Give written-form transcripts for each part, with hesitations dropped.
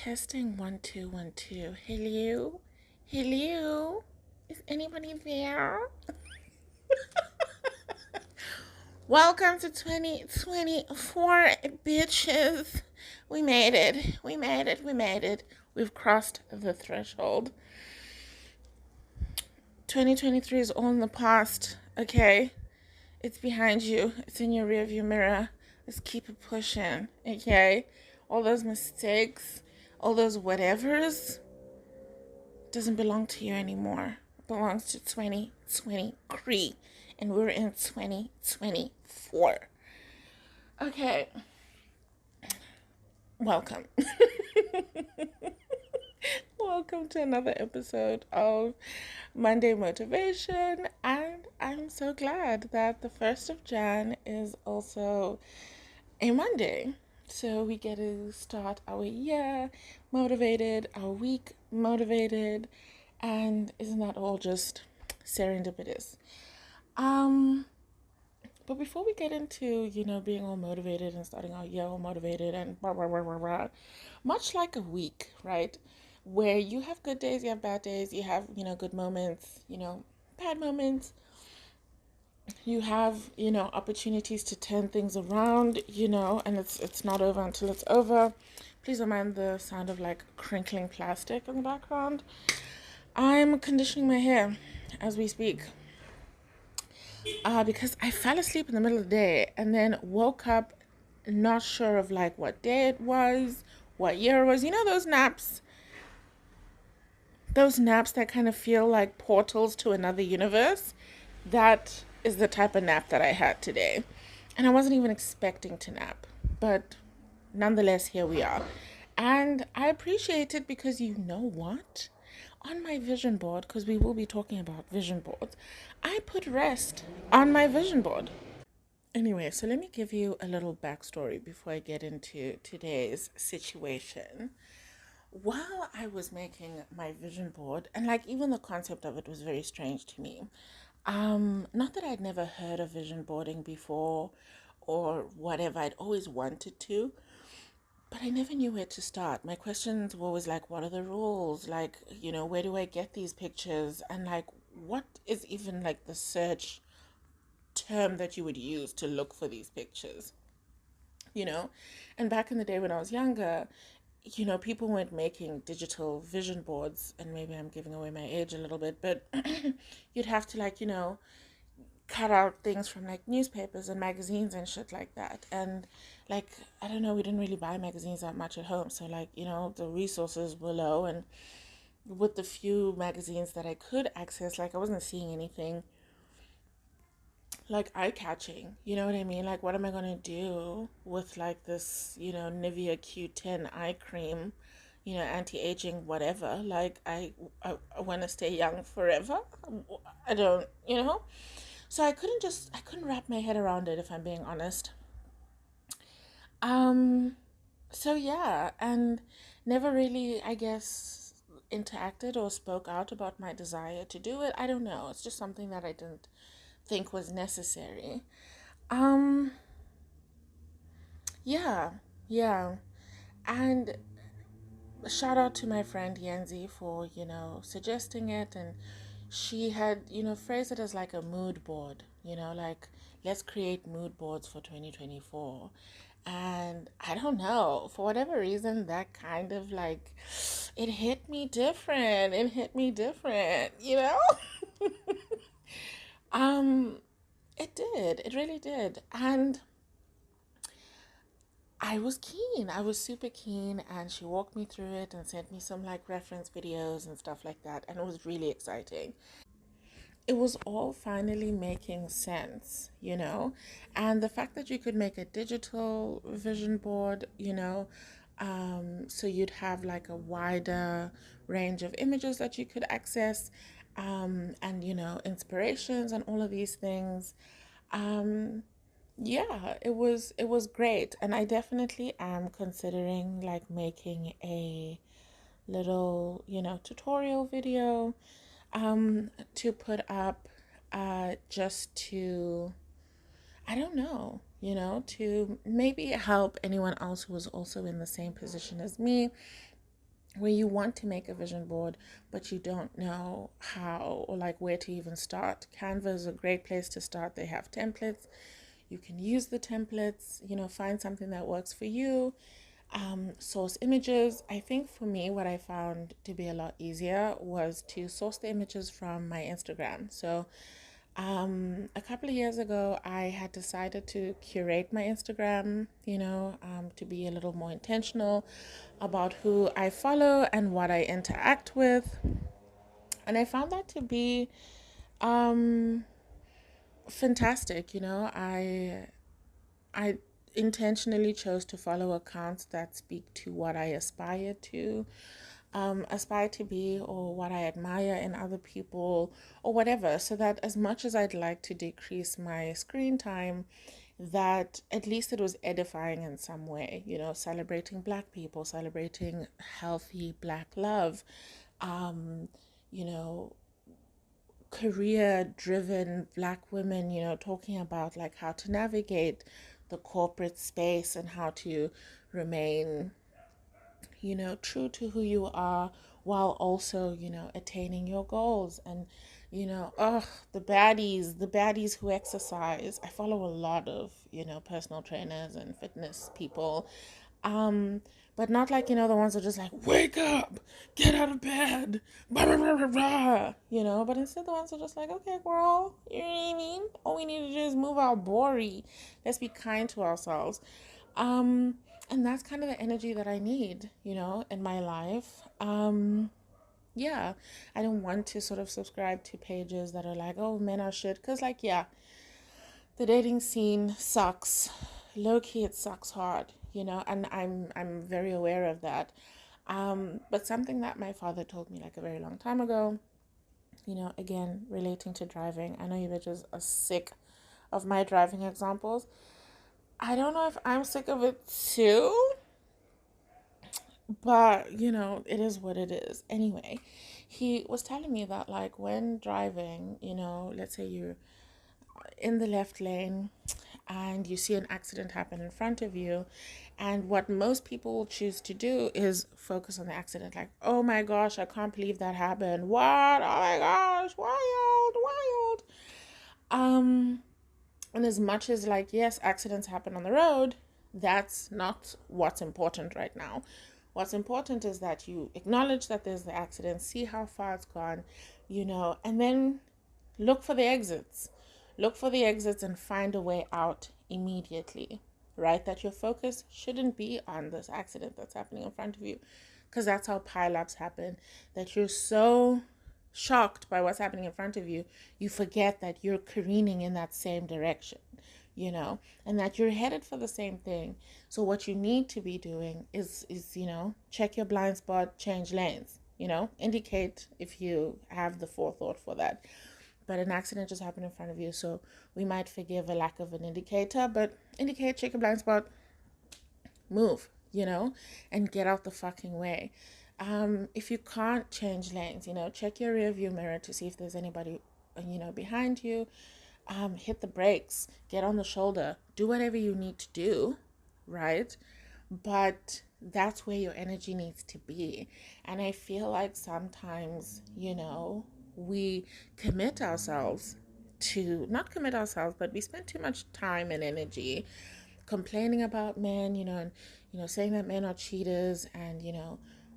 Testing 1 2 1 2. Hello? Hello? Is anybody there? Welcome to 2024, bitches. We made it. We made it. We made it. We've crossed the threshold. 2023 is all in the past, okay? It's behind you. It's in your rearview mirror. Let's keep it pushing, okay? All those mistakes, all those whatevers, doesn't belong to you anymore. It belongs to 2023, and we're in 2024. Okay, welcome. Welcome to another episode of Monday Motivation, and I'm so glad that the 1st of Jan is also a Monday. So we get to start our year motivated, our week motivated, and isn't that all just serendipitous? But before we get into, being all motivated and starting our year all motivated and blah, blah, blah, blah, blah, much like a week, right? Where you have good days, you have bad days, you have, good moments, bad moments, you have opportunities to turn things around, and it's not over until it's over. Please don't mind the sound of like crinkling plastic in the background. I'm conditioning my hair as we speak, because I fell asleep in the middle of the day and then woke up not sure of like what day it was, what year it was. Those naps that kind of feel like portals to another universe. That is the type of nap that I had today. And I wasn't even expecting to nap. But nonetheless, here we are. And I appreciate it because you know what? On my vision board, because we will be talking about vision boards, I put rest on my vision board. Anyway, so let me give you a little backstory before I get into today's situation. While I was making my vision board, and like even the concept of it was very strange to me. Not that I'd never heard of vision boarding before or whatever, I'd always wanted to, but I never knew where to start. My questions were always like, what are the rules? Like, where do I get these pictures? And like, what is even like the search term that you would use to look for these pictures? You know? And back in the day when I was younger, people weren't making digital vision boards, and maybe I'm giving away my age a little bit, but you'd have to like, cut out things from like newspapers and magazines and shit like that. And like, I don't know, we didn't really buy magazines that much at home. So like, the resources were low. And with the few magazines that I could access, like I wasn't seeing anything like eye-catching, you know what I mean? Like, what am I gonna do with like this, Nivea Q10 eye cream, anti-aging, whatever? Like, I want to stay young forever. I don't, so I couldn't wrap my head around it, if I'm being honest. um so yeah, and never really, I guess, interacted or spoke out about my desire to do it. I don't know, it's just something that I didn't think was necessary. um yeah, yeah. And shout out to my friend Yanzi for, suggesting it. And she had, phrased it as like a mood board, like, let's create mood boards for 2024. And I don't know, for whatever reason, that kind of like, it hit me different. It hit me different, um, it did. It really did. And I was keen. I was super keen, and she walked me through it and sent me some like reference videos and stuff like that, and it was really exciting. It was all finally making sense, and the fact that you could make a digital vision board, so you'd have like a wider range of images that you could access, and inspirations and all of these things. Um, yeah, it was great, and I definitely am considering like making a little, tutorial video to put up, just to, I don't know, to maybe help anyone else who is also in the same position as me, where you want to make a vision board, but you don't know how or like where to even start. Canva is a great place to start. They have templates. You can use the templates, find something that works for you. Source images. I think for me, what I found to be a lot easier was to source the images from my Instagram. So a couple of years ago, I had decided to curate my Instagram, to be a little more intentional about who I follow and what I interact with. And I found that to be um, fantastic. I intentionally chose to follow accounts that speak to what I aspire to be, or what I admire in other people, or whatever, so that as much as I'd like to decrease my screen time, that at least it was edifying in some way, celebrating Black people, celebrating healthy Black love, um, you know, career driven Black women, talking about like how to navigate the corporate space and how to remain, true to who you are while also, attaining your goals. And, the baddies who exercise. I follow a lot of, personal trainers and fitness people. But not like, the ones that are just like, wake up, get out of bed, blah, blah, blah, blah, blah, but instead the ones that are just like, okay, girl, you know what I mean? All we need to do is move our body. Let's be kind to ourselves. Um, and that's kind of the energy that I need, in my life. Yeah, I don't want to sort of subscribe to pages that are like, oh, men are shit. Because, like, yeah, the dating scene sucks. Low key, it sucks hard, and I'm very aware of that. But something that my father told me like a very long time ago, again, relating to driving. I know you bitches are sick of my driving examples. I don't know if I'm sick of it too, but it is what it is. Anyway, he was telling me that like when driving, let's say you're in the left lane and you see an accident happen in front of you, and what most people will choose to do is focus on the accident, like, oh my gosh, I can't believe that happened, what, oh my gosh, wild, wild. And as much as, like, yes, accidents happen on the road, that's not what's important right now. What's important is that you acknowledge that there's the accident, see how far it's gone, and then look for the exits. Look for the exits and find a way out immediately, right? That your focus shouldn't be on this accident that's happening in front of you, because that's how pileups happen. That you're so shocked by what's happening in front of you, you forget that you're careening in that same direction, and that you're headed for the same thing. So what you need to be doing is check your blind spot, change lanes, indicate if you have the forethought for that. But an accident just happened in front of you, so we might forgive a lack of an indicator, but indicate, check your blind spot, move, and get out the fucking way. If you can't change lanes, check your rear view mirror to see if there's anybody, behind you. Hit the brakes, get on the shoulder, do whatever you need to do, right? But that's where your energy needs to be. And I feel like sometimes, we commit ourselves to, not commit ourselves, but we spend too much time and energy complaining about men, and saying that men are cheaters, and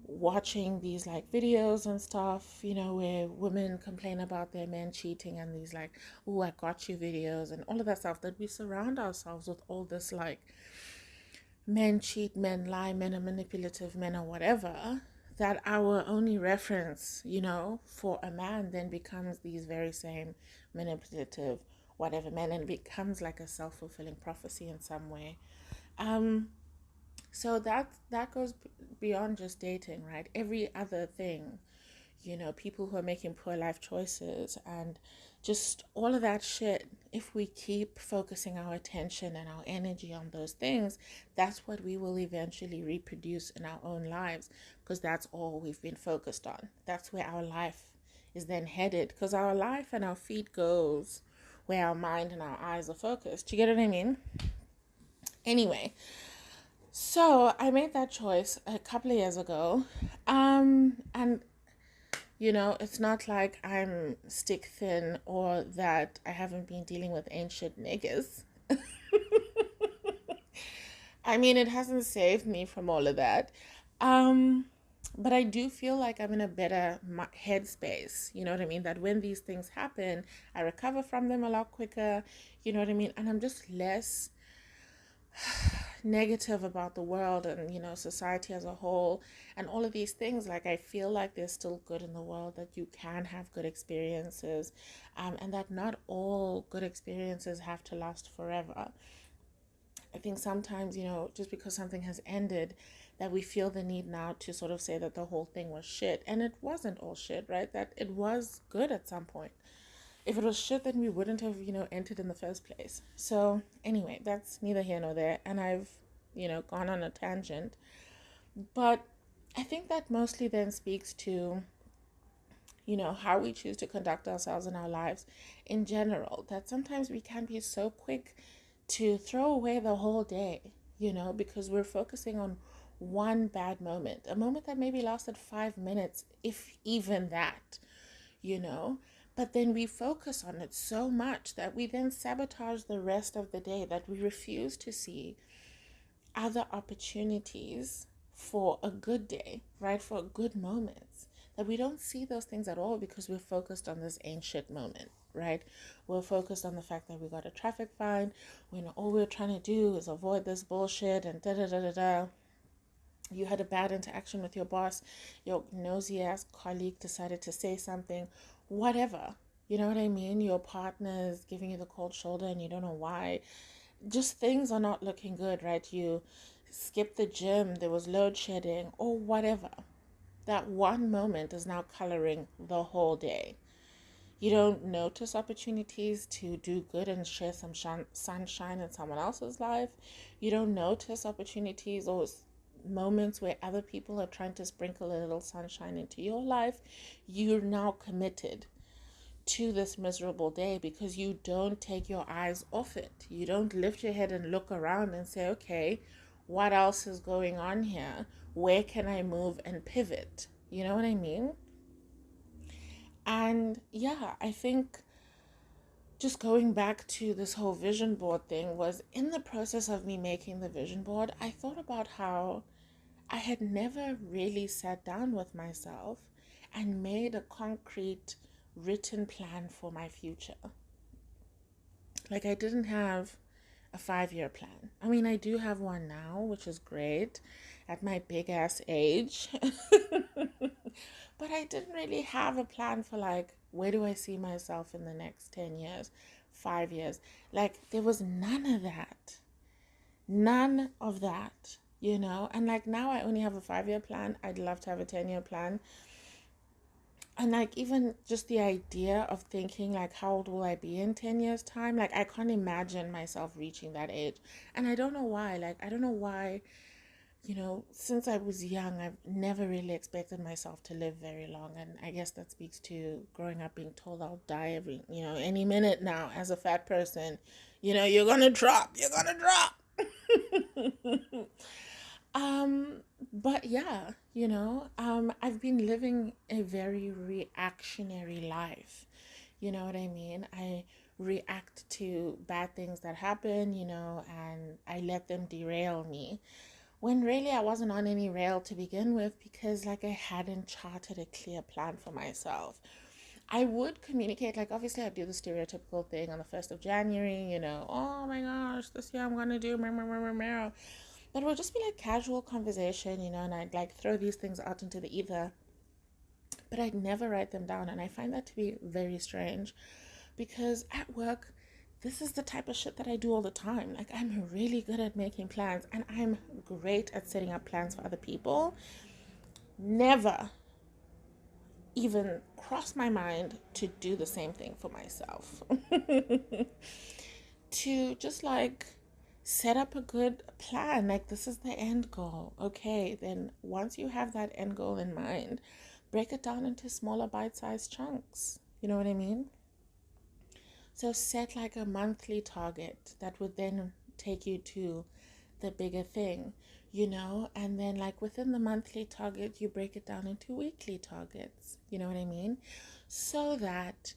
watching these like videos and stuff, where women complain about their men cheating, and these like, oh, I got you videos and all of that stuff, that we surround ourselves with all this like men cheat, men lie, men are manipulative, men are whatever, that our only reference, for a man then becomes these very same manipulative whatever men, and it becomes like a self-fulfilling prophecy in some way. Um, so that goes beyond just dating, right? Every other thing, people who are making poor life choices and just all of that shit. If we keep focusing our attention and our energy on those things, that's what we will eventually reproduce in our own lives, because that's all we've been focused on. That's where our life is then headed, because our life and our feet goes where our mind and our eyes are focused. Do you get what I mean? Anyway, so I made that choice a couple of years ago, And it's not like I'm stick thin or that I haven't been dealing with ancient niggas. I mean, it hasn't saved me from all of that. Um, but I do feel like I'm in a better headspace. You know what I mean? That when these things happen, I recover from them a lot quicker. You know what I mean? And I'm just less negative about the world and society as a whole and all of these things. Like, I feel like there's still good in the world, that you can have good experiences, and that not all good experiences have to last forever. I think sometimes, just because something has ended, that we feel the need now to sort of say that the whole thing was shit, and it wasn't all shit, right? That it was good at some point. If it was shit, then we wouldn't have, entered in the first place. So anyway, that's neither here nor there. And I've, gone on a tangent. But I think that mostly then speaks to, how we choose to conduct ourselves in our lives in general. That sometimes we can be so quick to throw away the whole day, because we're focusing on one bad moment, a moment that maybe lasted 5 minutes, if even that, you know. But then we focus on it so much that we then sabotage the rest of the day, that we refuse to see other opportunities for a good day, right? For good moments. That we don't see those things at all because we're focused on this ancient moment, right? We're focused on the fact that we got a traffic fine when all we're trying to do is avoid this bullshit and da da da da da. You had a bad interaction with your boss, your nosy ass colleague decided to say something, whatever. You know what I mean? Your partner is giving you the cold shoulder and you don't know why. Just things are not looking good, right? You skipped the gym, there was load shedding, or whatever. That one moment is now coloring the whole day. You don't notice opportunities to do good and share some sunshine in someone else's life. You don't notice opportunities or moments where other people are trying to sprinkle a little sunshine into your life. You're now committed to this miserable day because you don't take your eyes off it. You don't lift your head and look around and say, okay, what else is going on here? Where can I move and pivot? You know what I mean? And yeah, I think just going back to this whole vision board thing was in the process of me making the vision board, I thought about how I had never really sat down with myself and made a concrete written plan for my future. Like, I didn't have a 5 year plan. I mean, I do have one now, which is great at my big ass age. But I didn't really have a plan for, like, where do I see myself in the next 10 years, 5 years? Like, there was none of that. None of that, And like, now I only have a 5 year plan. I'd love to have a 10 year plan. And like, even just the idea of thinking, like, how old will I be in 10 years time? Like, I can't imagine myself reaching that age. And I don't know why. Like, I don't know why, since I was young, I've never really expected myself to live very long. And I guess that speaks to growing up being told I'll die any minute now as a fat person. You're gonna drop. You're gonna drop. But yeah, I've been living a very reactionary life. You know what I mean? I react to bad things that happen, and I let them derail me. When really I wasn't on any rail to begin with because, like, I hadn't charted a clear plan for myself. I would communicate, like, obviously I do the stereotypical thing on the 1st of January, oh my gosh, this year I'm gonna do meow. But it would just be like casual conversation, and I'd like throw these things out into the ether, but I'd never write them down. And I find that to be very strange because at work, this is the type of shit that I do all the time. Like, I'm really good at making plans and I'm great at setting up plans for other people. Never even crossed my mind to do the same thing for myself. To just like set up a good plan. Like, this is the end goal. Okay, then once you have that end goal in mind, break it down into smaller bite-sized chunks. You know what I mean? So set like a monthly target that would then take you to the bigger thing, you know? And then, like, within the monthly target, you break it down into weekly targets, you know what I mean? So that,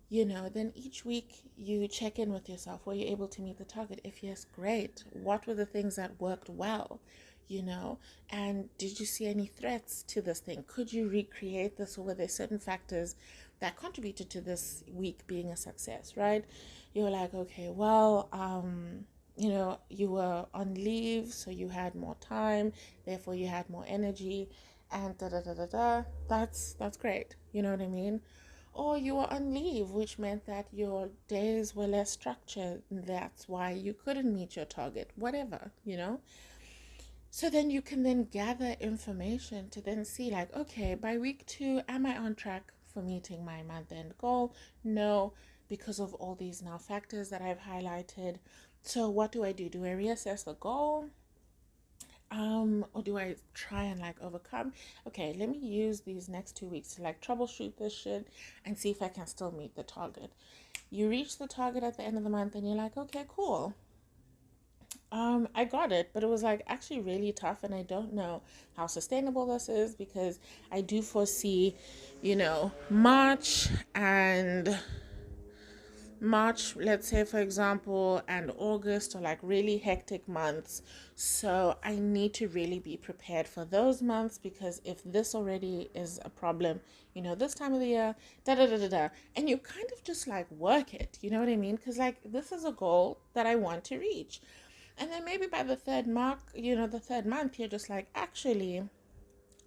you know, then each week you check in with yourself. Were you able to meet the target? If yes, great. What were the things that worked well? You know, and did you see any threats to this thing? Could you recreate this, or were there certain factors that contributed to this week being a success, right? You were like, okay, well, you know, you were on leave, so you had more time, therefore you had more energy, and da da da da da. That's great. You know what I mean? Or you were on leave, which meant that your days were less structured. That's why you couldn't meet your target, whatever, you know? So then you can then gather information to then see, like, okay, by week 2, am I on track for meeting my month end goal? No, because of all these now factors that I've highlighted. So what do I do? Do I reassess the goal? Or do I try and like overcome? Okay, let me use these next 2 weeks to like troubleshoot this shit and see if I can still meet the target. You reach the target at the end of the month and you're like, okay, cool. I got it, but it was like actually really tough, and I don't know how sustainable this is, because I do foresee, you know, March, let's say for example, and August are like really hectic months. So I need to really be prepared for those months, because if this already is a problem, you know, this time of the year, da da da da da, and you kind of just like work it, you know what I mean? Because like this is a goal that I want to reach. And then maybe by the third mark, you know, the third month, you're just like, actually,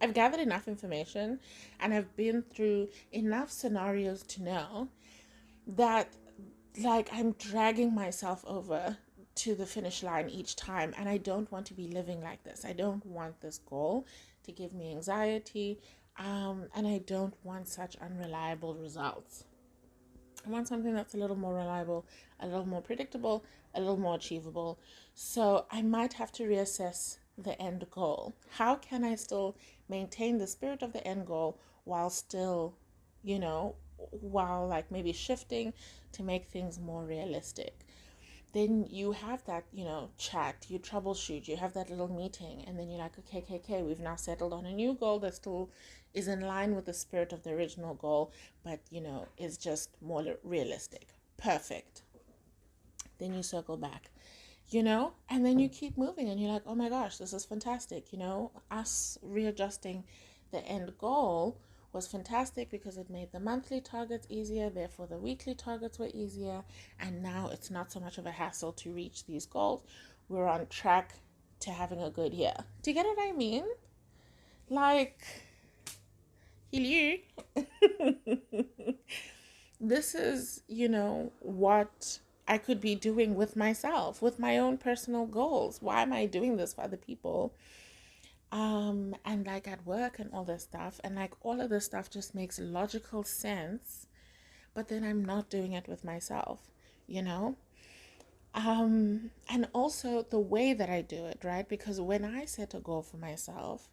I've gathered enough information and I've been through enough scenarios to know that like I'm dragging myself over to the finish line each time, and I don't want to be living like this. I don't want this goal to give me anxiety, and I don't want such unreliable results. I want something that's a little more reliable, a little more predictable, a little more achievable. So I might have to reassess the end goal. How can I still maintain the spirit of the end goal while still, you know, while like maybe shifting to make things more realistic? Then you have that, you know, chat, you troubleshoot, you have that little meeting, and then you're like, okay, we've now settled on a new goal that still is in line with the spirit of the original goal, but, you know, is just more realistic. Perfect. Then you circle back, you know, and then you keep moving, and you're like, oh my gosh, this is fantastic. You know, us readjusting the end goal was fantastic because it made the monthly targets easier, therefore the weekly targets were easier, and now it's not so much of a hassle to reach these goals. We're on track to having a good year. Do you get what I mean? Like, hello. This is, you know, what I could be doing with myself, with my own personal goals. Why am I doing this for other people? And like at work and all this stuff, and like all of this stuff just makes logical sense, but then I'm not doing it with myself, you know? And also the way that I do it, right? Because when I set a goal for myself,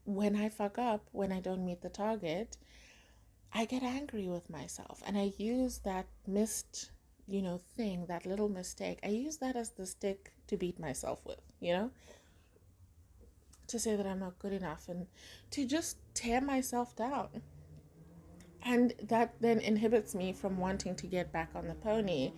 when I fuck up, when I don't meet the target, I get angry with myself, and I use that missed, you know, thing, that little mistake. I use that as the stick to beat myself with, you know, to say that I'm not good enough and to just tear myself down. And that then inhibits me from wanting to get back on the pony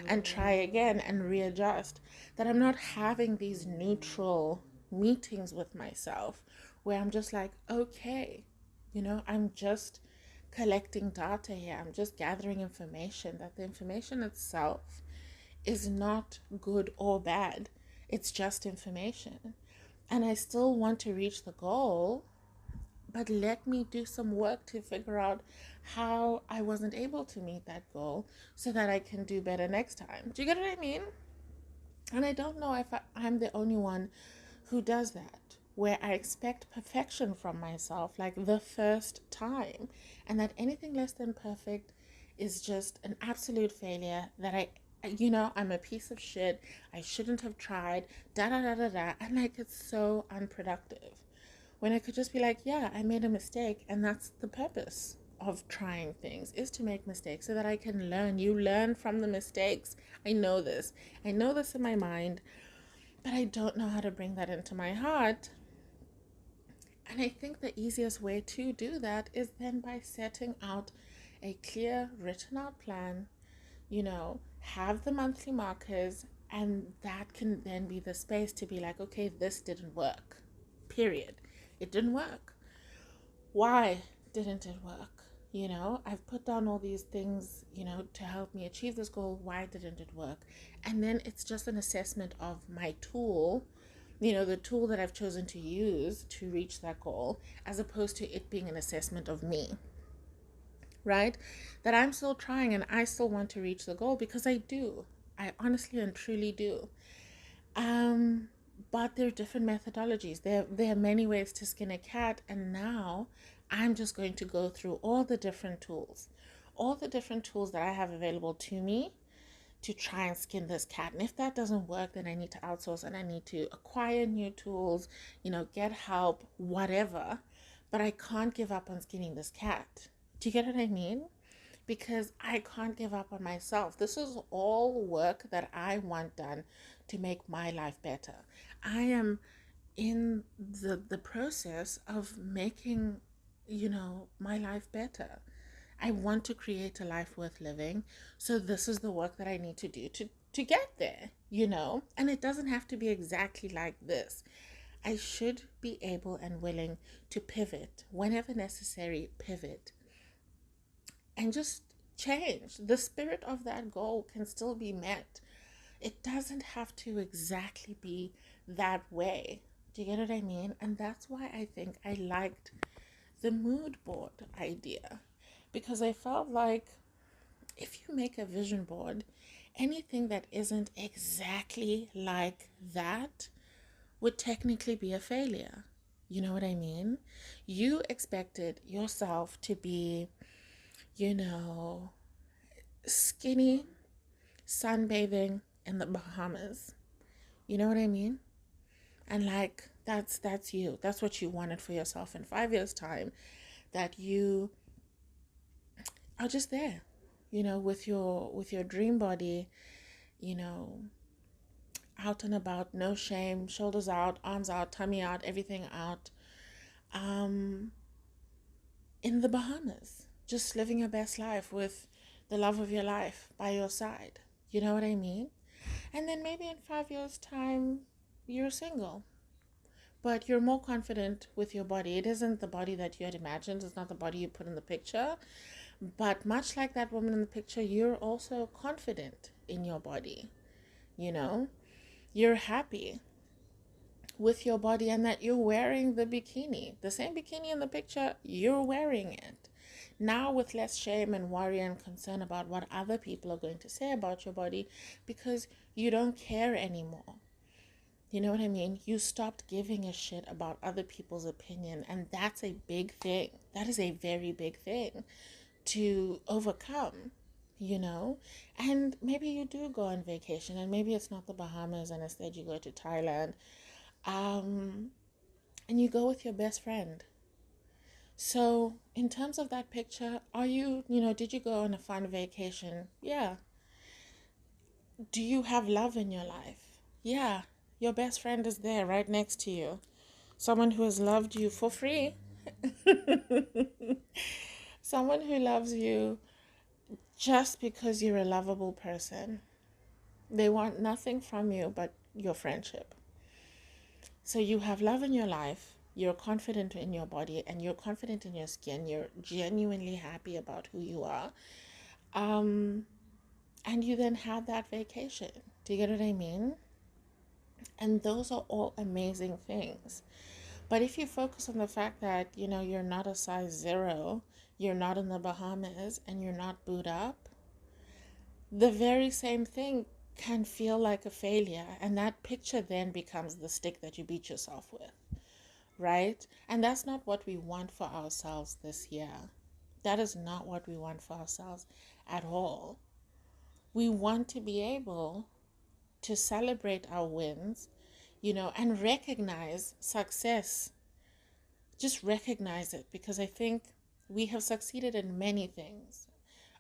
and try again and readjust. That I'm not having these neutral meetings with myself where I'm just like, okay, you know, I'm just collecting data here. I'm just gathering information, that the information itself is not good or bad. It's just information. And I still want to reach the goal, but let me do some work to figure out how I wasn't able to meet that goal so that I can do better next time. Do you get what I mean? And I don't know if I'm the only one who does that, where I expect perfection from myself, like the first time, and that anything less than perfect is just an absolute failure, that you know, I'm a piece of shit, I shouldn't have tried, da da da da da, and like it's so unproductive. When I could just be like, yeah, I made a mistake, and that's the purpose of trying things, is to make mistakes so that I can learn. You learn from the mistakes. I know this in my mind. but I don't know how to bring that into my heart. And I think the easiest way to do that is then by setting out a clear, written out plan, have the monthly markers, and that can then be the space to be like, okay, this didn't work. Period. It didn't work. Why didn't it work? I've put down all these things, to help me achieve this goal. Why didn't it work? And then it's just an assessment of my tool, the tool that I've chosen to use to reach that goal, as opposed to it being an assessment of me, right? That I'm still trying and I still want to reach the goal, because I do. I honestly and truly do. Um, but there are different methodologies. There are many ways to skin a cat, and now I'm just going to go through all the different tools that I have available to me to try and skin this cat. And if that doesn't work, then I need to outsource and I need to acquire new tools, get help, whatever. But I can't give up on skinning this cat. Do you get what I mean? Because I can't give up on myself. This is all work that I want done to make my life better. I am in the process of making, my life better. I want to create a life worth living. So this is the work that I need to do to get there, And it doesn't have to be exactly like this. I should be able and willing to pivot whenever necessary, pivot and just change. The spirit of that goal can still be met. It doesn't have to exactly be that way. Do you get what I mean? And that's why I think I liked the mood board idea, because I felt like if you make a vision board, anything that isn't exactly like that would technically be a failure. You know what I mean? You expected yourself to be, you know, skinny, sunbathing in the Bahamas. You know what I mean? And like that's you. That's what you wanted for yourself in 5 years' time. That you are just there, with your dream body, you know, out and about, no shame, shoulders out, arms out, tummy out, everything out, um, in the Bahamas, just living your best life with the love of your life by your side. You know what I mean? And then maybe in 5 years' time, you're single, but you're more confident with your body. It isn't the body that you had imagined, it's not the body you put in the picture. But much like that woman in the picture, you're also confident in your body. You know, you're happy with your body, and that you're wearing the bikini, the same bikini in the picture, you're wearing it. Now, with less shame and worry and concern about what other people are going to say about your body, because you don't care anymore. You know what I mean? You stopped giving a shit about other people's opinion, and that's a big thing. That is a very big thing to overcome, and maybe you do go on vacation, and maybe it's not the Bahamas, and instead you go to Thailand, um and you go with your best friend. So in terms of that picture, are you, did you go on a fun vacation? Yeah. Do you have love in your life? Yeah. Your best friend is there right next to you, someone who has loved you for free. Someone who loves you just because you're a lovable person. They want nothing from you but your friendship. So you have love in your life, you're confident in your body, and you're confident in your skin. You're genuinely happy about who you are. Um, and you then have that vacation. Do you get what I mean? And those are all amazing things. But if you focus on the fact that, you're not a size zero, you're not in the Bahamas, and you're not booed up, the very same thing can feel like a failure. And that picture then becomes the stick that you beat yourself with, right? And that's not what we want for ourselves this year. That is not what we want for ourselves at all. We want to be able to celebrate our wins, and recognize success. Just recognize it, because I think we have succeeded in many things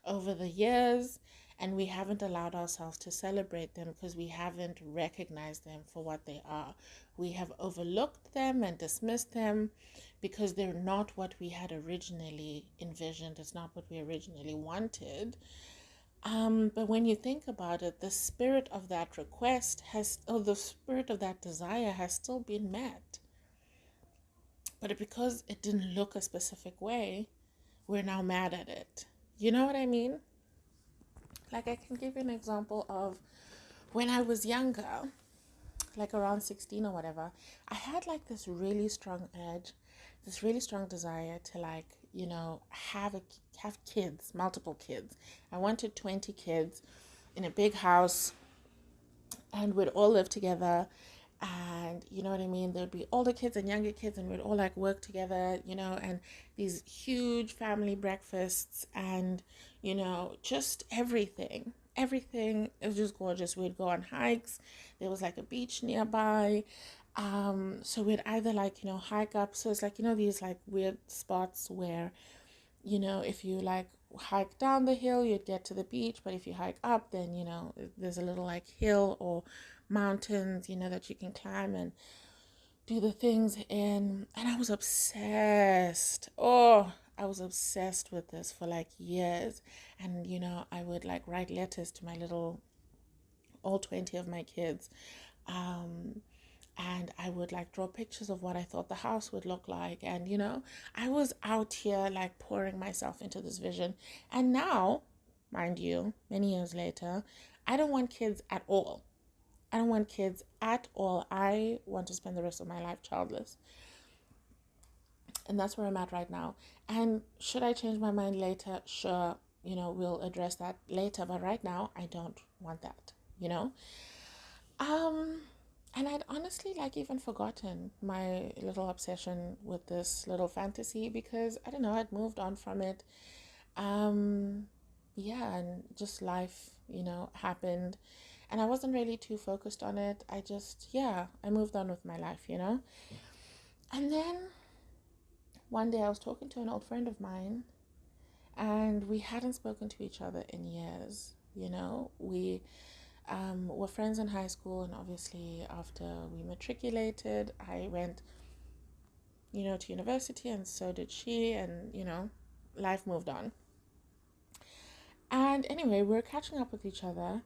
over the years, and we haven't allowed ourselves to celebrate them because we haven't recognized them for what they are. We have overlooked them and dismissed them because they're not what we had originally envisioned. It's not what we originally wanted. But when you think about it, the spirit of that request has, or the spirit of that desire has still been met. But because it didn't look a specific way, we're now mad at it. You know what I mean? Like, I can give you an example of when I was younger, like around 16 or whatever, I had like this really strong urge, this really strong desire to, like, have kids, multiple kids. I wanted 20 kids in a big house, and we'd all live together. And you know what I mean? There'd be older kids and younger kids, and we'd all like work together, and these huge family breakfasts, and just everything. Everything, it was just gorgeous. We'd go on hikes. There was like a beach nearby. So we'd either like, hike up. So it's like, these like weird spots where, if you like hike down the hill, you'd get to the beach. But if you hike up, then, there's a little like hill or mountains, that you can climb and do the things in. And I was obsessed. Oh, I was obsessed with this for like years. And, I would like write letters to my all 20 of my kids. And I would like draw pictures of what I thought the house would look like. And, I was out here like pouring myself into this vision. And now, mind you, many years later, I don't want kids at all. I don't want kids at all. I want to spend the rest of my life childless. And that's where I'm at right now. And should I change my mind later? Sure, we'll address that later. But right now, I don't want that, Um, and I'd honestly like even forgotten my little obsession with this little fantasy because I don't know, I'd moved on from it. Um, yeah, and just life, happened. And I wasn't really too focused on it. I moved on with my life. And then one day I was talking to an old friend of mine, and we hadn't spoken to each other in years. We were friends in high school, and obviously after we matriculated, I went, to university, and so did she, and life moved on. And anyway, we were catching up with each other,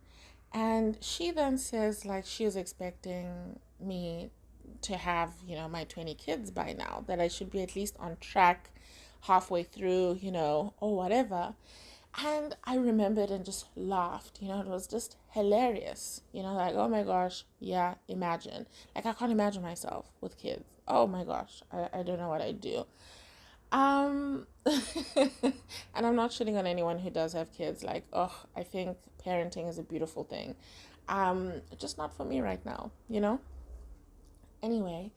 and she then says like she was expecting me to have, my 20 kids by now, that I should be at least on track halfway through, or whatever. And I remembered and just laughed, it was just hilarious, like, oh my gosh, yeah, imagine. Like, I can't imagine myself with kids. Oh my gosh, I don't know what I'd do. Um, and I'm not shitting on anyone who does have kids. Like, oh, I think parenting is a beautiful thing. Just not for me right now, Anyway,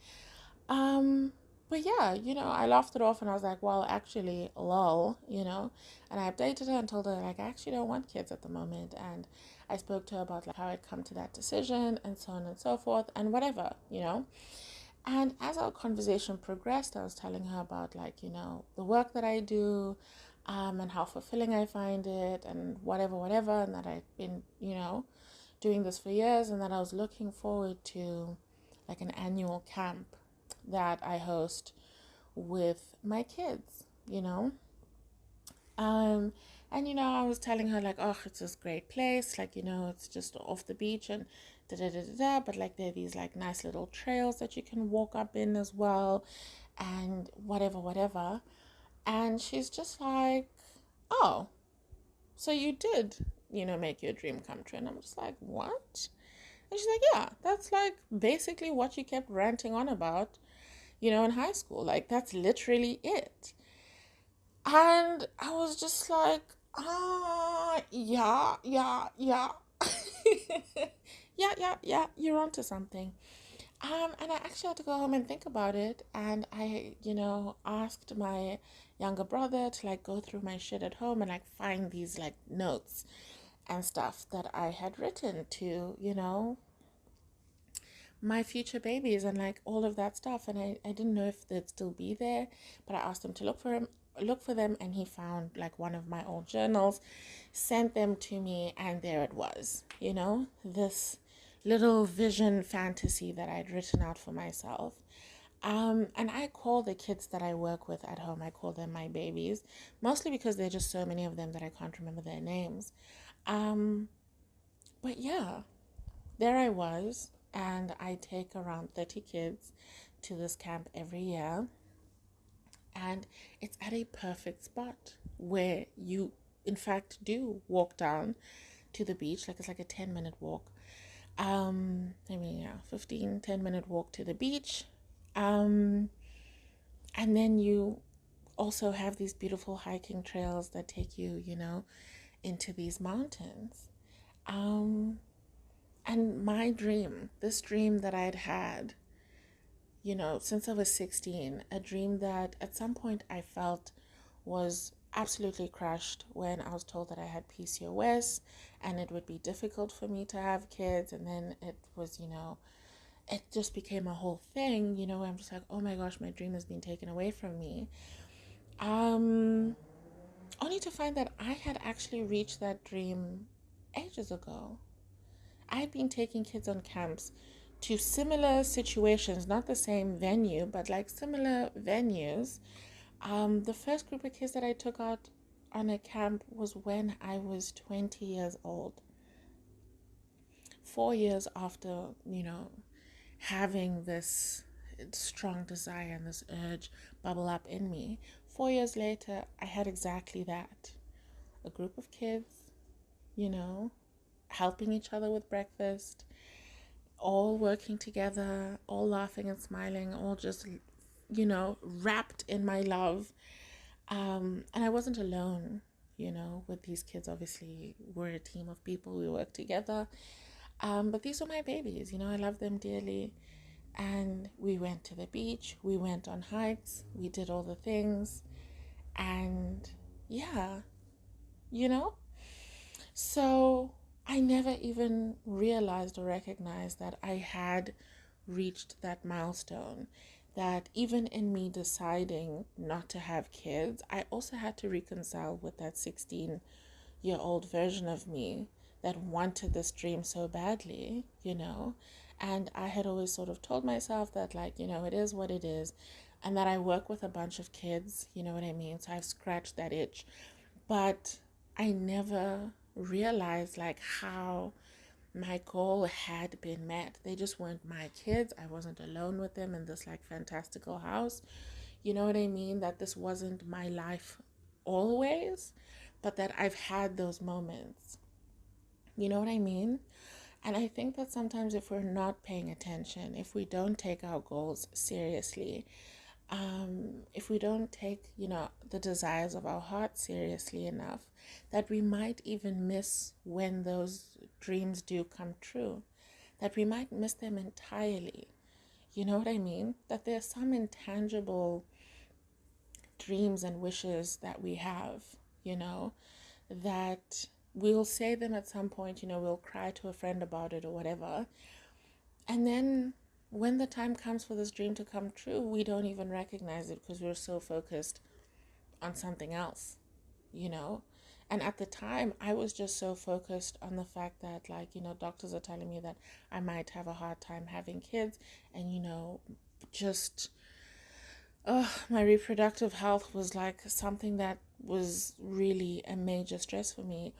um, but yeah, I laughed it off and I was like, well, actually, lol, And I updated her and told her, like, I actually don't want kids at the moment. And I spoke to her about like how I'd come to that decision and so on and so forth and whatever. And as our conversation progressed, I was telling her about like, the work that I do, and how fulfilling I find it and whatever, and that I've been, doing this for years, and that I was looking forward to like an annual camp that I host with my kids. Um, and I was telling her like, oh, it's this great place, like, it's just off the beach and da da da da da, but like there are these like nice little trails that you can walk up in as well, and whatever. And she's just like, oh, so you did, make your dream come true. And I'm just like, what? And she's like, yeah, that's like basically what you kept ranting on about, in high school. Like, that's literally it. And I was just like, yeah. Yeah, you're onto something. And I actually had to go home and think about it. And I, asked my younger brother to like go through my shit at home and like find these like notes and stuff that I had written to, my future babies and like all of that stuff. And I didn't know if they'd still be there, but I asked him to look for him look for them, and he found like one of my old journals, sent them to me, and there it was, this little vision fantasy that I'd written out for myself. And I call the kids that I work with at home, I call them my babies, mostly because there are just so many of them that I can't remember their names. Um, but yeah, there I was, and I take around 30 kids to this camp every year. And it's at a perfect spot where you, in fact, do walk down to the beach. Like, it's like a 10-minute walk. Yeah, 15, 10-minute walk to the beach. Um, and then you also have these beautiful hiking trails that take you, into these mountains. Um, and my dream, this dream that I'd had, since I was 16, a dream that at some point I felt was absolutely crushed when I was told that I had PCOS and it would be difficult for me to have kids. And then it was, it just became a whole thing, I'm just like, oh my gosh, my dream has been taken away from me. Um, Only to find that I had actually reached that dream ages ago. I had been taking kids on camps to similar situations, not the same venue, but like similar venues. The first group of kids that I took out on a camp was when I was 20 years old. 4 years after, having this strong desire and this urge bubble up in me. 4 years later, I had exactly that. A group of kids, you know, helping each other with breakfast, all working together, all laughing and smiling, all just, wrapped in my love. And I wasn't alone, with these kids. Obviously, we're a team of people, we work together. But these were my babies, I love them dearly. And we went to the beach, we went on hikes, we did all the things. And yeah, you know? So I never even realized or recognized that I had reached that milestone. That even in me deciding not to have kids, I also had to reconcile with that 16-year-old version of me that wanted this dream so badly, And I had always sort of told myself that, like, it is what it is, and that I work with a bunch of kids, you know what I mean? So I've scratched that itch. But I never realized, like, how my goal had been met. They just weren't my kids. I wasn't alone with them in this, like, fantastical house. You know what I mean? That this wasn't my life always, but that I've had those moments. You know what I mean? And I think that sometimes if we're not paying attention, if we don't take our goals seriously, if we don't take, the desires of our heart seriously enough, that we might even miss when those dreams do come true, that we might miss them entirely. You know what I mean? That there's some intangible dreams and wishes that we have, that we'll say them at some point, we'll cry to a friend about it or whatever. And then when the time comes for this dream to come true, we don't even recognize it because we're so focused on something else, you know? And at the time, I was just so focused on the fact that, like, doctors are telling me that I might have a hard time having kids. And, just my reproductive health was like something that was really a major stress for me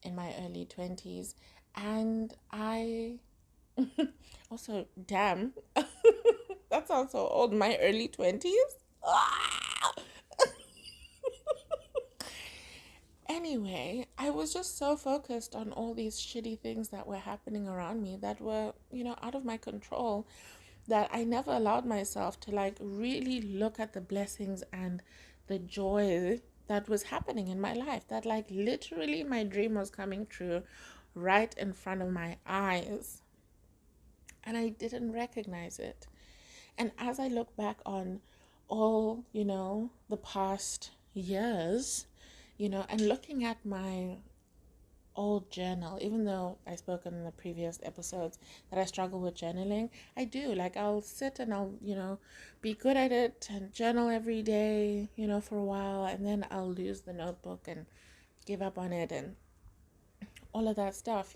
in my early 20s. And I also, damn, that sounds so old, my early 20s. Anyway, I was just so focused on all these shitty things that were happening around me that were, out of my control, that I never allowed myself to, like, really look at the blessings and the joy that was happening in my life. That, like, literally my dream was coming true right in front of my eyes. And I didn't recognize it. And as I look back on all, the past years, and looking at my old journal, even though I spoke in the previous episodes that I struggle with journaling. I do. Like, I'll sit and I'll, be good at it and journal every day, for a while, and then I'll lose the notebook and give up on it and all of that stuff.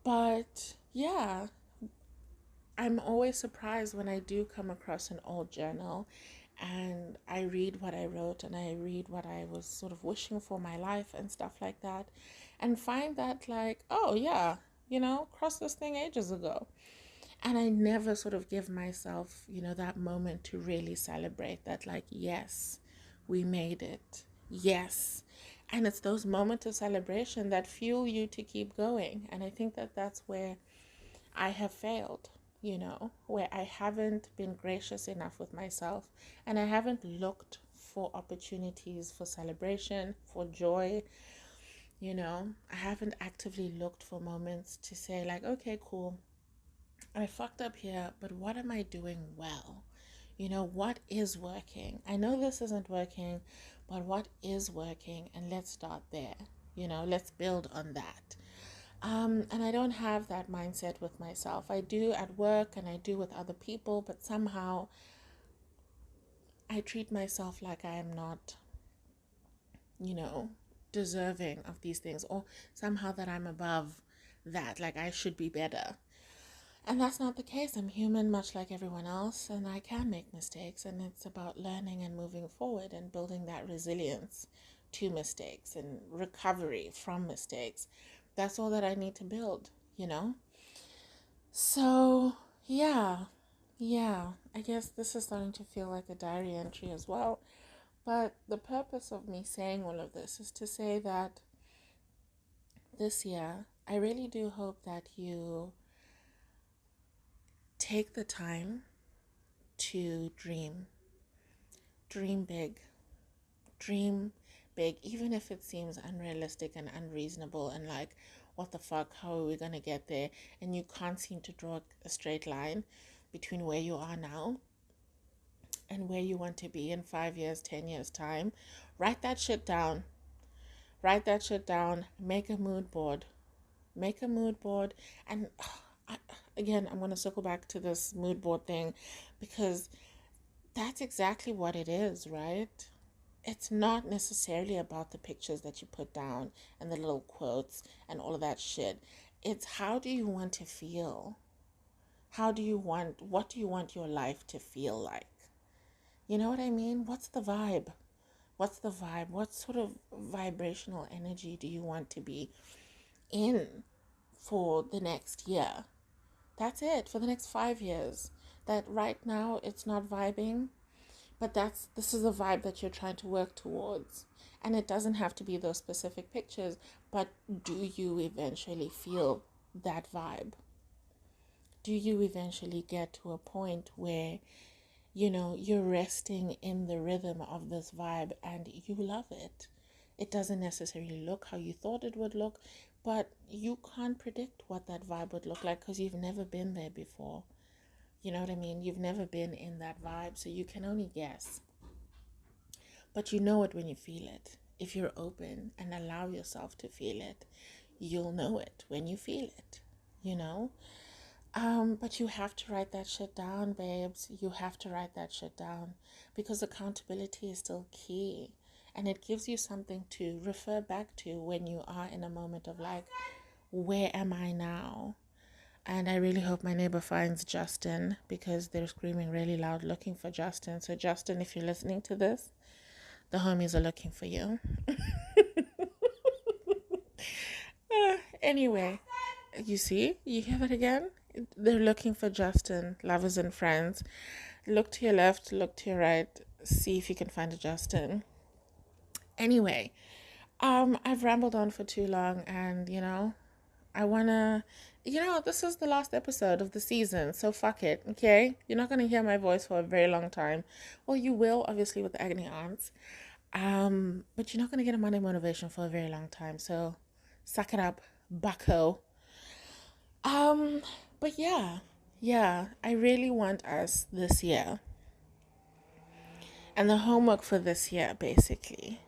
But yeah, I'm always surprised when I do come across an old journal and I read what I wrote and I read what I was sort of wishing for my life and stuff like that, and find that, like, oh yeah, crossed this thing ages ago. And I never sort of give myself, that moment to really celebrate that, like, yes, we made it. Yes. And it's those moments of celebration that fuel you to keep going. And I think that that's where I have failed, where I haven't been gracious enough with myself and I haven't looked for opportunities for celebration, for joy. I haven't actively looked for moments to say, like, okay, cool, I fucked up here, but what am I doing well? What is working? I know this isn't working, but what is working? And let's start there. Let's build on that. And I don't have that mindset with myself. I do at work and I do with other people, but somehow I treat myself like I am not, you know, deserving of these things, or somehow that I'm above that, like I should be better. And that's not the case. I'm human, much like everyone else, and I can make mistakes. And it's about learning and moving forward and building that resilience to mistakes and recovery from mistakes. That's all that I need to build. So, yeah, I guess this is starting to feel like a diary entry as well. But the purpose of me saying all of this is to say that this year, I really do hope that you take the time to dream big, dream big, even if it seems unrealistic and unreasonable and like, what the fuck, how are we going to get there? And you can't seem to draw a straight line between where you are now and where you want to be in 5 years, 10 years time. Write that shit down. Write that shit down. Make a mood board. Make a mood board. And again, I'm going to circle back to this mood board thing because that's exactly what it is, right? It's not necessarily about the pictures that you put down and the little quotes and all of that shit. It's how do you want to feel? What do you want your life to feel like? You know what I mean? What's the vibe? What's the vibe? What sort of vibrational energy do you want to be in for the next year? That's it, for the next 5 years. That right now it's not vibing, but this is a vibe that you're trying to work towards. And it doesn't have to be those specific pictures, but do you eventually feel that vibe? Do you eventually get to a point where you're resting in the rhythm of this vibe and you love it? It doesn't necessarily look how you thought it would look, but you can't predict what that vibe would look like because you've never been there before. You know what I mean? You've never been in that vibe, so you can only guess. But you know it when you feel it. If you're open and allow yourself to feel it, you'll know it when you feel it, you know? But you have to write that shit down, babes. You have to write that shit down because accountability is still key. And it gives you something to refer back to when you are in a moment of like, where am I now? And I really hope my neighbor finds Justin because they're screaming really loud looking for Justin. So, Justin, if you're listening to this, the homies are looking for you. Anyway, you see, you hear that again? They're looking for Justin, lovers and friends. Look to your left, look to your right, see if you can find a Justin. Anyway, I've rambled on for too long, and I wanna, this is the last episode of the season, so fuck it, okay? You're not gonna hear my voice for a very long time. Well, you will, obviously, with the Agony Aunts. But you're not gonna get a Monday motivation for a very long time, so suck it up, bucko. Um, but yeah, I really want us this year. And the homework for this year basically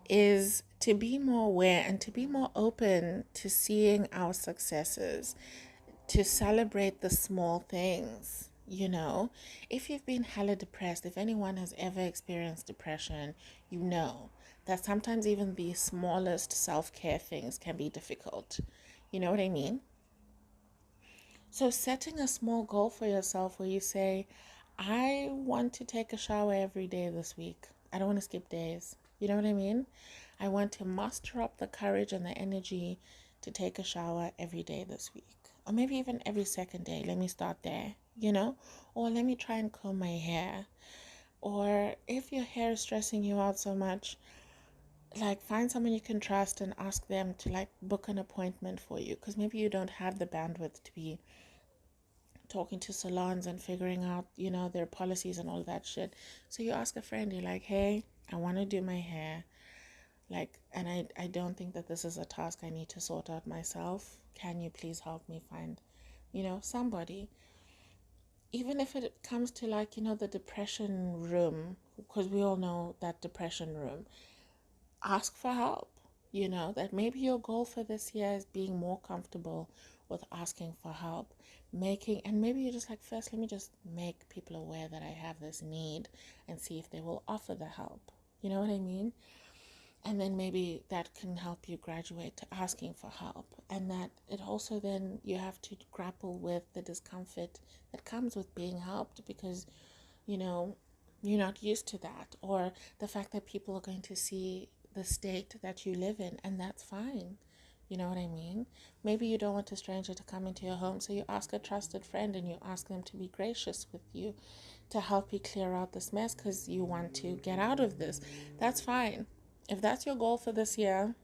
is to be more aware and to be more open to seeing our successes, to celebrate the small things. If you've been hella depressed, if anyone has ever experienced depression, you know that sometimes even the smallest self care things can be difficult. You know what I mean? So, setting a small goal for yourself where you say, I want to take a shower every day this week. I don't want to skip days. You know what I mean? I want to muster up the courage and the energy to take a shower every day this week. Or maybe even every second day. Let me start there. Or let me try and comb my hair. Or if your hair is stressing you out so much, like find someone you can trust and ask them to like book an appointment for you, because maybe you don't have the bandwidth to be talking to salons and figuring out, their policies and all that shit. So you ask a friend, you're like, hey, I want to do my hair. Like, and I don't think that this is a task I need to sort out myself. Can you please help me find, somebody? Even if it comes to like, the depression room, because we all know that depression room, ask for help. That maybe your goal for this year is being more comfortable with asking for help, and maybe you're just like, first, let me just make people aware that I have this need and see if they will offer the help. You know what I mean? And then maybe that can help you graduate to asking for help. And that it also then you have to grapple with the discomfort that comes with being helped, because, you know, you're not used to that, or the fact that people are going to see the state that you live in, and that's fine. You know what I mean? Maybe you don't want a stranger to come into your home, so you ask a trusted friend and you ask them to be gracious with you to help you clear out this mess because you want to get out of this. That's fine. If that's your goal for this year,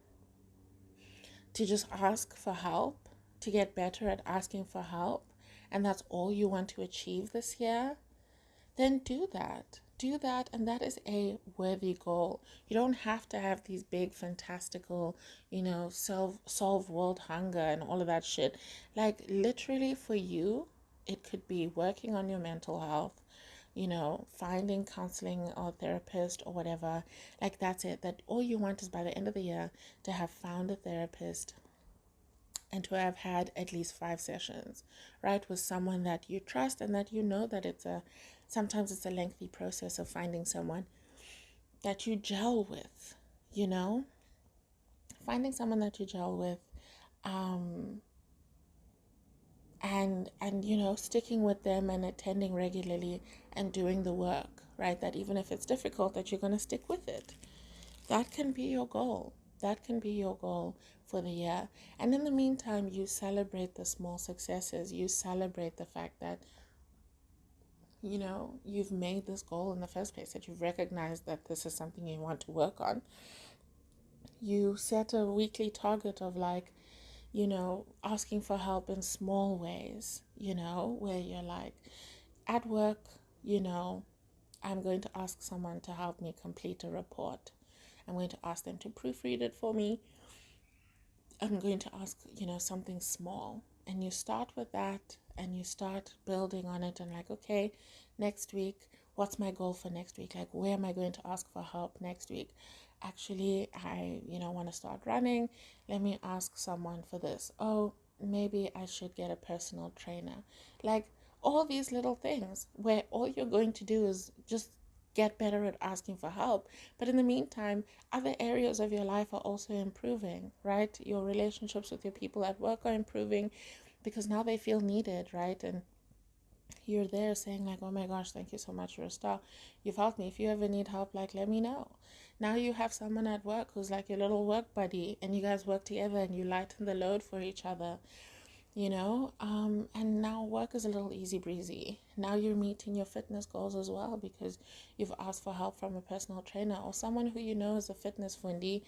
to just ask for help, to get better at asking for help, and that's all you want to achieve this year, then do that. Do that, and that is a worthy goal. You don't have to have these big, fantastical, solve world hunger and all of that shit. Like, literally, for you, it could be working on your mental health, finding counseling or therapist or whatever. Like, that's it. That all you want is by the end of the year to have found a therapist and to have had at least 5 sessions, right, with someone that you trust and that that sometimes it's a lengthy process of finding someone that you gel with, you know, finding someone that you gel with, um, and sticking with them and attending regularly and doing the work, right, that even if it's difficult, that you're going to stick with it. That can be your goal. That can be your goal for the year. And in the meantime, you celebrate the small successes. You celebrate the fact that, you've made this goal in the first place, that you've recognized that this is something you want to work on. You set a weekly target of like, asking for help in small ways, where you're like, at work, I'm going to ask someone to help me complete a report. I'm going to ask them to proofread it for me. I'm going to ask, something small. And you start with that and you start building on it and like, okay, next week, what's my goal for next week? Like, where am I going to ask for help next week? Actually, I, want to start running. Let me ask someone for this. Oh, maybe I should get a personal trainer. Like, all these little things where all you're going to do is just get better at asking for help. But in the meantime, other areas of your life are also improving, right? Your relationships with your people at work are improving because now they feel needed, right? And you're there saying like, oh my gosh, thank you so much, you're a star, you've helped me. If you ever need help, like, let me know. Now you have someone at work who's like your little work buddy, and you guys work together and you lighten the load for each other, and now work is a little easy breezy. Now you're meeting your fitness goals as well because you've asked for help from a personal trainer or someone who is a fitness fundy,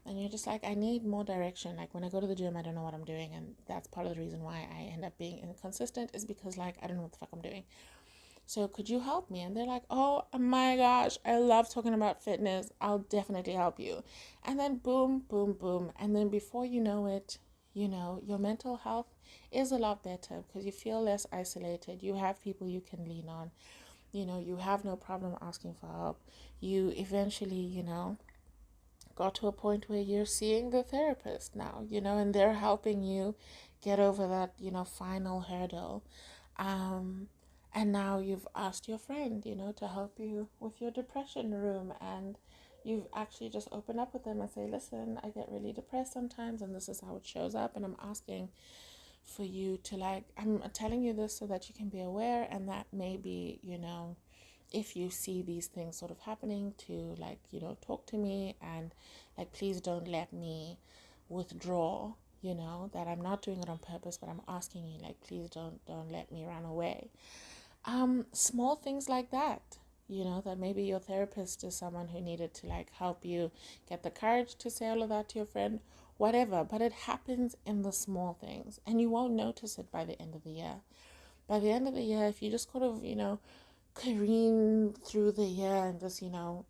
and you're just like, I need more direction. Like, when I go to the gym, I don't know what I'm doing, and that's part of the reason why I end up being inconsistent, is because like, I don't know what the fuck I'm doing. So could you help me? And they're like, oh my gosh, I love talking about fitness, I'll definitely help you. And then boom, boom, boom, and then before you know it, your mental health is a lot better because you feel less isolated. You have people you can lean on. You have no problem asking for help. You eventually, got to a point where you're seeing the therapist now, and they're helping you get over that, final hurdle. Um, and now you've asked your friend, to help you with your depression room, and you've actually just opened up with them and say, listen, I get really depressed sometimes, and this is how it shows up, and I'm asking for you to, like, I'm telling you this so that you can be aware, and that maybe, if you see these things sort of happening, to, like, talk to me, and, like, please don't let me withdraw, that I'm not doing it on purpose, but I'm asking you, like, please don't let me run away. Small things like that, that maybe your therapist is someone who needed to, like, help you get the courage to say all of that to your friend, whatever. But it happens in the small things, and you won't notice it by the end of the year. By the end of the year, if you just kind of, careen through the year and just,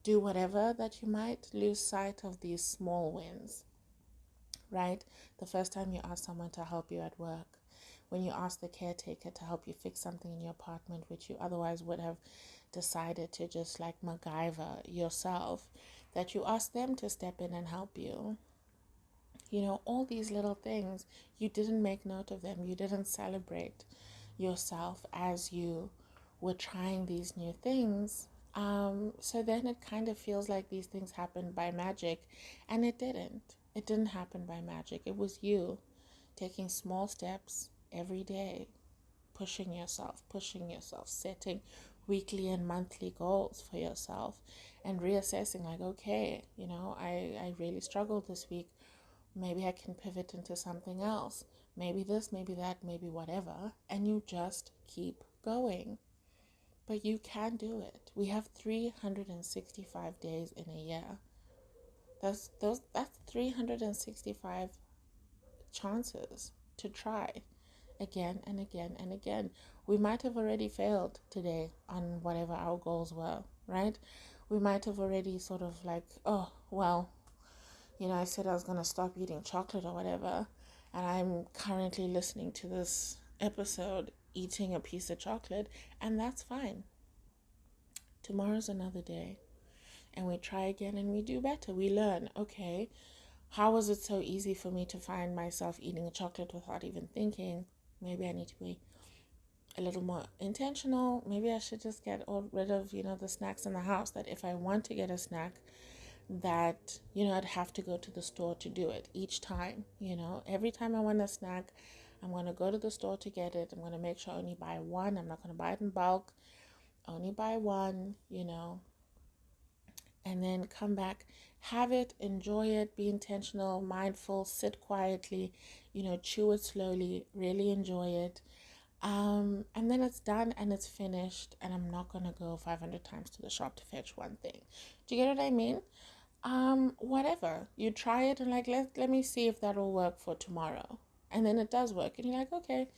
do whatever, that you might lose sight of these small wins, right? The first time you ask someone to help you at work, when you ask the caretaker to help you fix something in your apartment, which you otherwise would have decided to just, like, MacGyver yourself, that you ask them to step in and help you. All these little things, you didn't make note of them. You didn't celebrate yourself as you were trying these new things. So then it kind of feels like these things happened by magic, and it didn't. It didn't happen by magic. It was you taking small steps every day, pushing yourself, setting weekly and monthly goals for yourself, and reassessing, like, okay, I really struggled this week. Maybe I can pivot into something else. Maybe this, maybe that, maybe whatever. And you just keep going. But you can do it. We have 365 days in a year. That's 365 chances to try again and again and again. We might have already failed today on whatever our goals were, right? We might have already sort of, like, oh, well, I said I was going to stop eating chocolate or whatever, and I'm currently listening to this episode eating a piece of chocolate, and that's fine. Tomorrow's another day, and we try again, and we do better. We learn, okay, how was it so easy for me to find myself eating a chocolate without even thinking? Maybe I need to be a little more intentional. Maybe I should just get rid of, the snacks in the house, that if I want to get a snack, that, I'd have to go to the store to do it each time. Every time I want a snack, I'm going to go to the store to get it. I'm going to make sure I only buy one. I'm not going to buy it in bulk. Only buy one, and then come back, have it, enjoy it, be intentional, mindful, sit quietly, chew it slowly, really enjoy it. And then it's done and it's finished, and I'm not going to go 500 times to the shop to fetch one thing. Do you get what I mean? Whatever. You try it and, like, let me see if that'll work for tomorrow. And then it does work. And you're like, okay,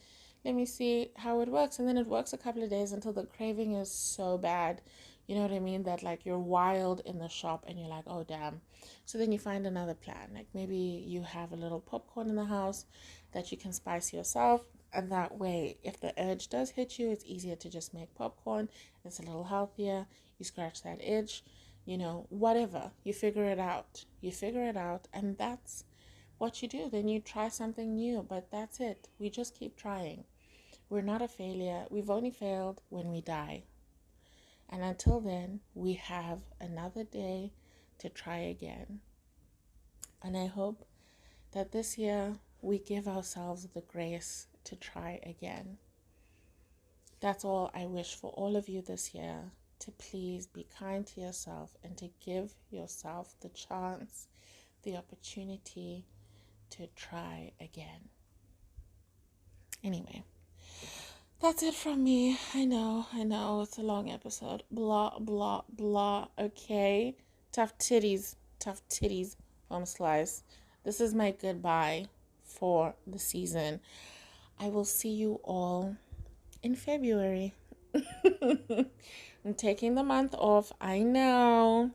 let me see how it works. And then it works a couple of days until the craving is so bad. You know what I mean? That, like, you're wild in the shop and you're like, oh, damn. So then you find another plan. Like, maybe you have a little popcorn in the house that you can spice yourself. And that way, if the urge does hit you, it's easier to just make popcorn. It's a little healthier. You scratch that itch, whatever. You figure it out. And that's what you do. Then you try something new, but that's it. We just keep trying. We're not a failure. We've only failed when we die. And until then, we have another day to try again. And I hope that this year we give ourselves the grace to try again. That's all I wish for all of you this year, to please be kind to yourself and to give yourself the chance, the opportunity to try again. Anyway, that's it from me. I know, it's a long episode. Blah, blah, blah. Okay. Tough titties, home slice. This is my goodbye for the season. I will see you all in February. I'm taking the month off, I know,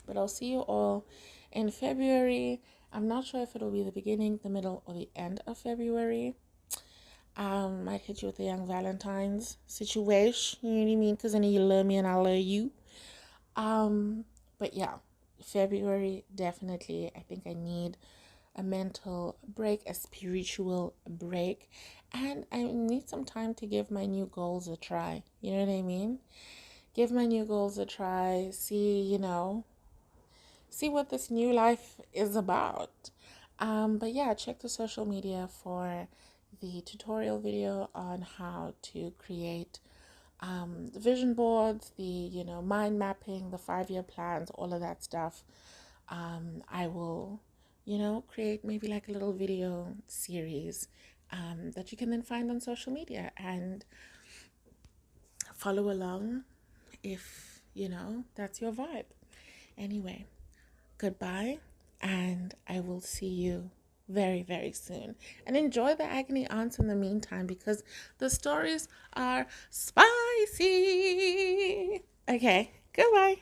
but I'll see you all in February. I'm not sure if it'll be the beginning, the middle, or the end of February. Might hit you with the young Valentine's situation, you know what I mean? Because I know you love me and I love you. But yeah, February, definitely, I think I need a mental break, a spiritual break, and I need some time to give my new goals a try. You know what I mean? Give my new goals a try, see what this new life is about. But yeah, check the social media for the tutorial video on how to create the vision boards, the mind mapping, the 5 year plans, all of that stuff. I will, create maybe like a little video series that you can then find on social media and follow along if that's your vibe. Anyway, goodbye, and I will see you very, very soon. And enjoy the agony aunts in the meantime because the stories are spicy. Okay, goodbye.